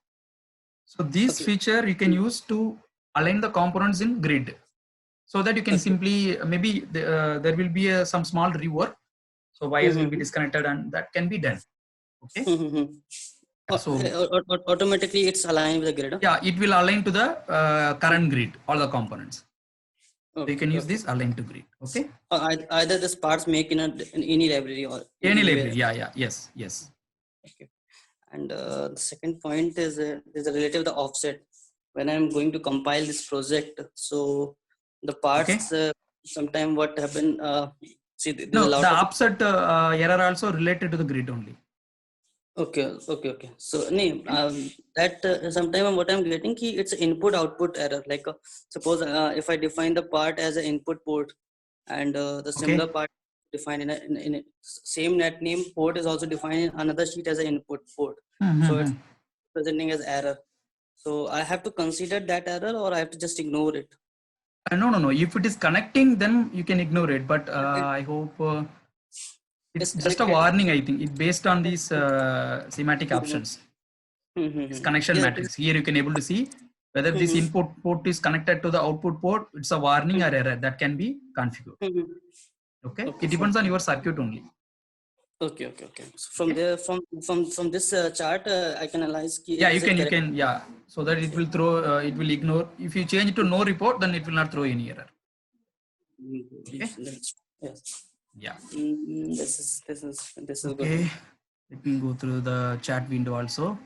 So this feature you can use to align the components in grid, so that you can simply maybe there will be some small rework. So wires will be disconnected, and that can be done. Okay. So automatically it's aligned with the grid. Yeah, it will align to the current grid, all the components. So you Okay, can use okay. this align to grid. Okay. Either the parts make in any library or Any anywhere. library. Yeah. Yes. Okay. And the second point is relative to the offset. When I'm going to compile this project, so the parts sometime what happen. See, there's No, a lot the of offset error also related to the grid only. Okay. So, that sometime what I'm getting key it's input output error. Like suppose if I define the part as an input port, and the similar part defined in a same net name port is also defined in another sheet as an input port. So it's presenting as error. So I have to consider that error, or I have to just ignore it. No. If it is connecting, then you can ignore it. But I hope it's just a warning. I think it's based on these semantic options. This connection matrix. Here you can able to see whether this input port is connected to the output port. It's a warning or error that can be configured. Okay. It depends on your circuit only. Okay. So from there, from this chart, I can analyze. Yeah, you can. Yeah, so that it will throw. It will ignore. If you change it to no report, then it will not throw any error. Okay. Yes. Yeah. This is okay. good. Let me go through the chat window also.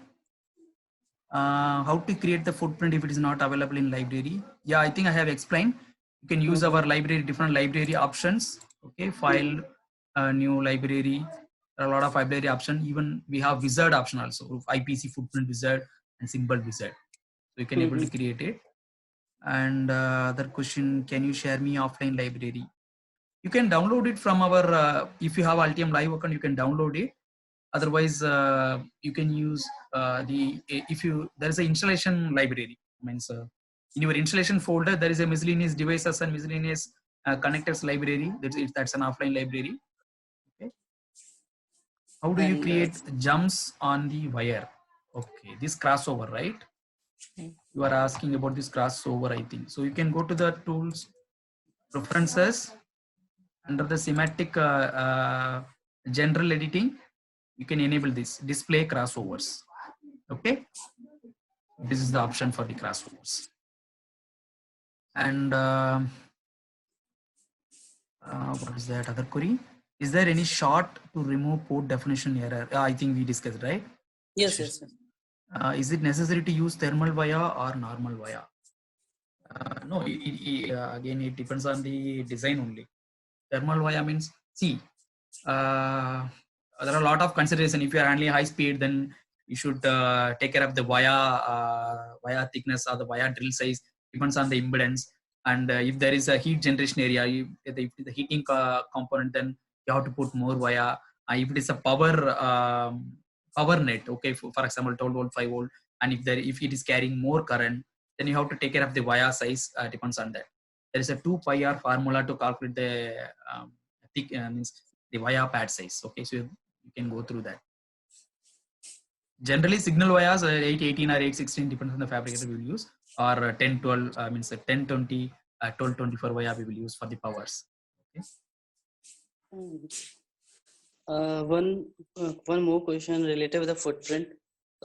How to create the footprint if it is not available in library? Yeah, I think I have explained. You can use our library, different library options. Okay, file, new library. There are a lot of library options. Even we have wizard option also, IPC footprint wizard and symbol wizard. So you can able to create it. And other question, can you share me offline library? You can download it from our, if you have Altium Live account, you can download it. Otherwise, you can use there is an installation library. Means in your installation folder, there is a miscellaneous devices and miscellaneous connectors library. That's an offline library. Okay. How do you create jumps on the wire? Okay, this crossover, right? You are asking about this crossover, I think. So you can go to the tools, preferences, under the semantic general editing. You can enable this display crossovers. Okay, this is the option for the crossovers. And what is that other query? Is there any short to remove port definition error? I think we discussed, right? Yes. Is it necessary to use thermal via or normal via? No, again, it depends on the design only. Thermal via means, see, there are a lot of consideration. If you are handling high speed, then you should take care of the via thickness or the via drill size. Depends on the impedance. And if there is a heat generation area, if the heating component, then you have to put more via. If it is a power net, okay, for example, 12 volt, 5 volt, and if it is carrying more current, then you have to take care of the via size. Depends on that. There is a 2 pi r formula to calculate the thick means the via pad size. Okay, so you can go through that. Generally, signal vias 818 or 816 depends on the fabricator we will use, or 1012 means 1020, 1224 via we will use for the powers. Okay. One more question related with the footprint.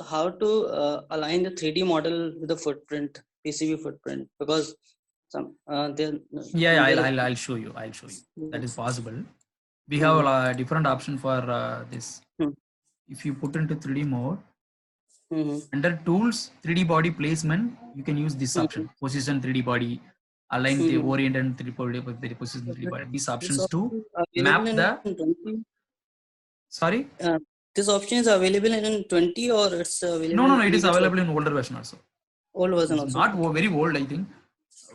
How to align the 3D model with the footprint, PCB footprint? Because some I'll show you. That is possible. We have a different option for this. If you put into 3D mode, under tools, 3D body placement, you can use this option. Position 3D body, align the orient and 3D body with the position 3D body. These options to map the. Sorry. This option is available in 20 or it's available? No. It is available in older version also. Old version also. Not very old, I think.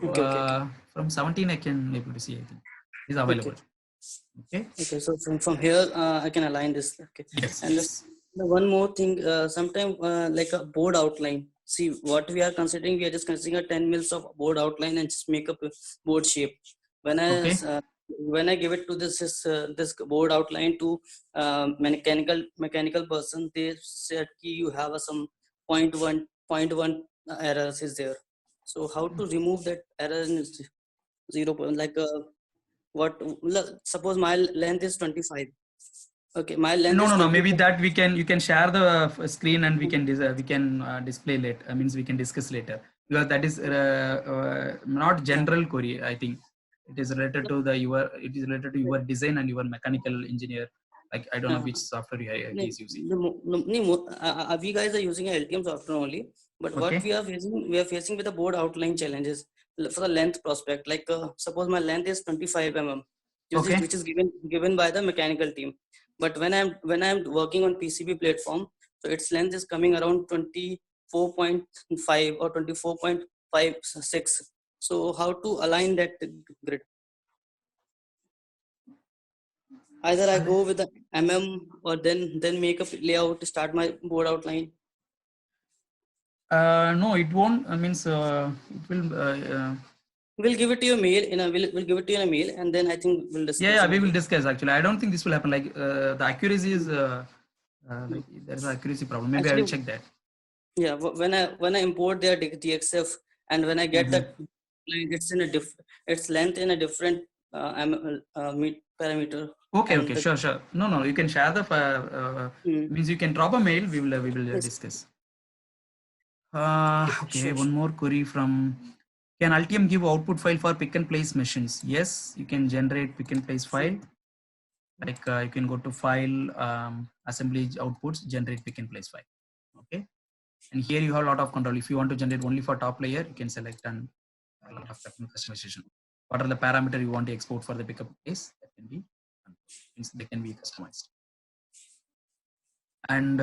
Okay. From 17, I can able to see. I think is available. Okay. So from here, I can align this. Okay. Yes. And the one more thing, sometimes like a board outline. See what we are considering. We are just considering 10 mils of board outline and just make up a board shape. When I give it to this board outline to mechanical person, they said you have some 0.1 errors is there. So how to remove that error in 0. Like suppose my length is 25. Okay, my length is 25. No. Maybe that you can share the screen and we can display later. Means we can discuss later, because that is not general query. I think It is related to it is related to your design and your mechanical engineer. Like I don't know which software he is using. We guys are using a LTM software only, but Okay. what we are facing with the board outline challenges for the length prospect. Like suppose my length is 25 mm, which is given by the mechanical team. But when I'm working on PCB platform, so its length is coming around 24.5 or 24.56. So how to align that grid? Either I go with the or then make a layout to start my board outline. No, it won't. Means it will. We'll give it to your mail we'll give it to you in a mail, and then I think we'll discuss. Yeah, we will discuss. Actually, I don't think this will happen. Like the accuracy is like there's an accuracy problem. Maybe actually, I will check that. Yeah, when I import their DXF, and when I get that, it's in a its length in a different parameter. Okay, sure. No, you can share the means you can drop a mail. We will discuss. Okay, sure. One more query from. Can Altium give output file for pick and place machines? Yes, you can generate pick and place file. Like you can go to file, assembly outputs, generate pick and place file. Okay, and here you have a lot of control. If you want to generate only for top layer, you can select and a lot of customization. What are the parameter you want to export for the pickup place? That can be, they can be customized. And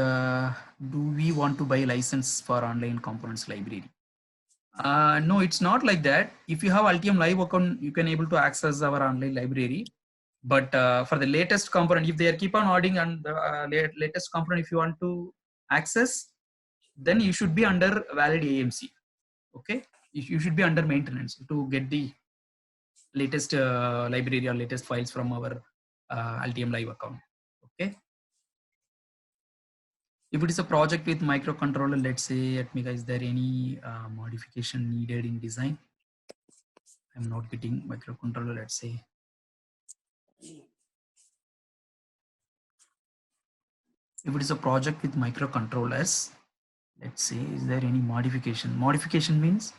do we want to buy license for online components library? No, it's not like that. If you have Altium Live account, you can able to access our online library. But for the latest component, if they keep on adding and the latest component, if you want to access, then you should be under valid AMC. Okay, you should be under maintenance to get the latest library or latest files from our Altium Live account. Okay. If it is a project with microcontroller, let's say, Atmega, is there any modification needed in design? I'm not getting microcontroller, let's say. If it is a project with microcontrollers, let's say, is there any modification? Modification means,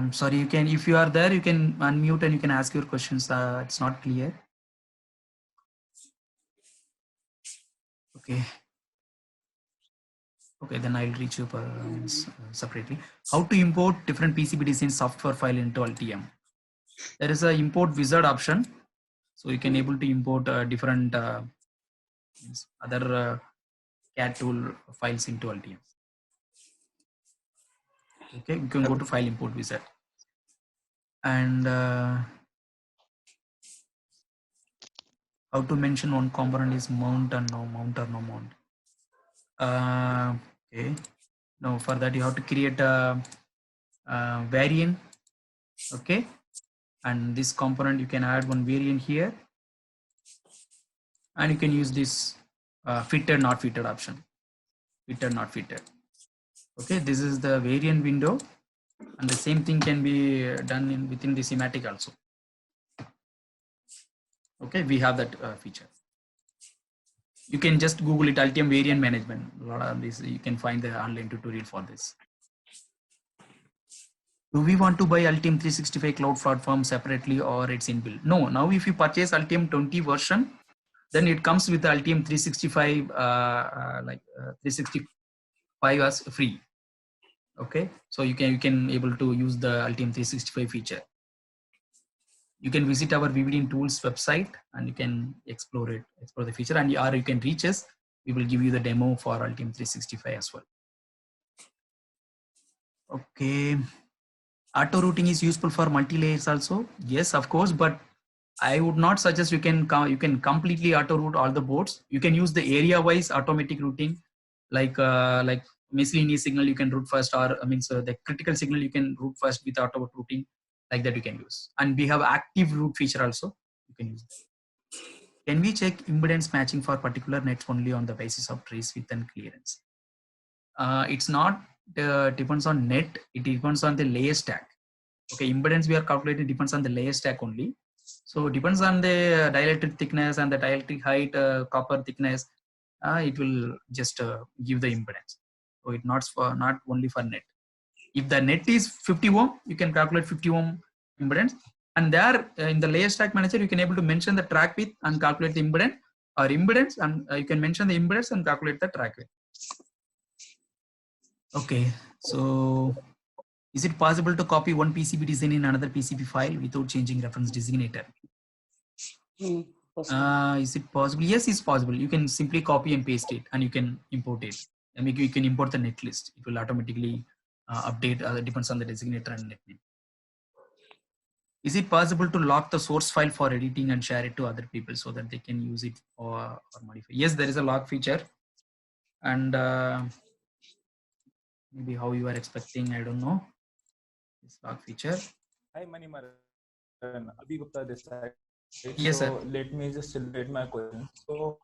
sorry, you can, if you are there, you can unmute and you can ask your questions. It's not clear. Okay, then I'll reach you separately. How to import different PCB design software file into Altium? There is a import wizard option, so you can able to import different other CAD tool files into Altium. Okay, you can go to file import wizard, and how to mention one component is mount and no mount or no mount. Okay, now for that you have to create a variant. Okay, and this component you can add one variant here, and you can use this fitted not fitted option. Fitted not fitted. Okay, this is the variant window, and the same thing can be done within the schematic also. Okay, we have that feature. You can just Google it, Altium variant management. A lot of this you can find the online tutorial for this. Do we want to buy Altium 365 cloud platform separately or it's inbuilt? No, now if you purchase Altium 20 version, then it comes with the Altium 365 365 as free. Okay, so you can able to use the Altium 365 feature. You can visit our VVDN tools website and you can explore the feature, and or you can reach us. We will give you the demo for Altium 365 as well. Okay, auto routing is useful for multi-layers also. Yes, of course, but I would not suggest you can completely auto route all the boards. You can use the area wise automatic routing, like miscellaneous signal you can route first, or the critical signal you can route first with auto routing, like that you can use. And we have active route feature also, you can use that. Can we check impedance matching for particular nets only on the basis of trace width and clearance? It's not depends on net, it depends on the layer stack. Okay, impedance we are calculating depends on the layer stack only. So depends on the dielectric thickness and the dielectric height, copper thickness, it will just give the impedance. So it's not only for net. If the net is 50 ohm, you can calculate 50 ohm impedance. And there in the layer stack manager, you can able to mention the track width and calculate the impedance, and you can mention the impedance and calculate the track width. Okay, so is it possible to copy one PCB design in another PCB file without changing reference designator? Is it possible? Yes, it's possible. You can simply copy and paste it, and you can import it. And you can import the netlist. It will automatically update. Depends on the designator and netname. Is it possible to lock the source file for editing and share it to other people so that they can use it or modify? Yes, there is a lock feature, and maybe how you are expecting, I don't know. This lock feature. Hi, Manimaran. Abhi Gupta this side. Yes, so sir. Let me just elaborate my question. So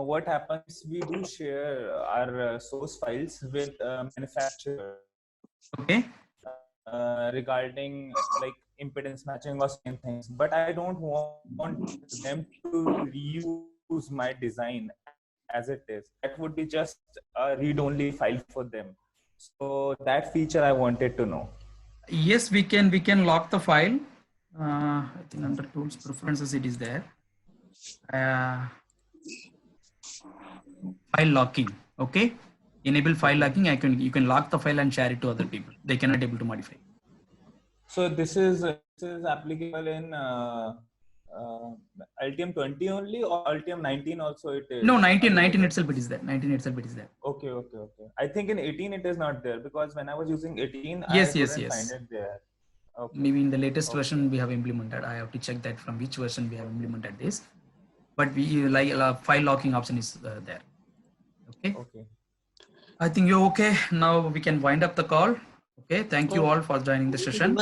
what happens? We do share our source files with manufacturer. Okay. Regarding like impedance matching or same things, but I don't want them to reuse my design as it is. That would be just a read-only file for them. So that feature I wanted to know. Yes, we can lock the file. I think under tools preferences it is there. File locking. Okay. Enable file locking. You can lock the file and share it to other people. They cannot able to modify. So this is applicable in Altium 20 only, or Altium 19 also it is? No, 19 itself it is there. 19 itself it is there. Okay. I think in 18 it is not there, because when I was using 18, yes. I couldn't find it there. Okay. Maybe in the latest version we have implemented. I have to check that from which version we have implemented this. But we like file locking option is there. Okay. I think you're okay. Now we can wind up the call. Okay. Thank you all for joining the session.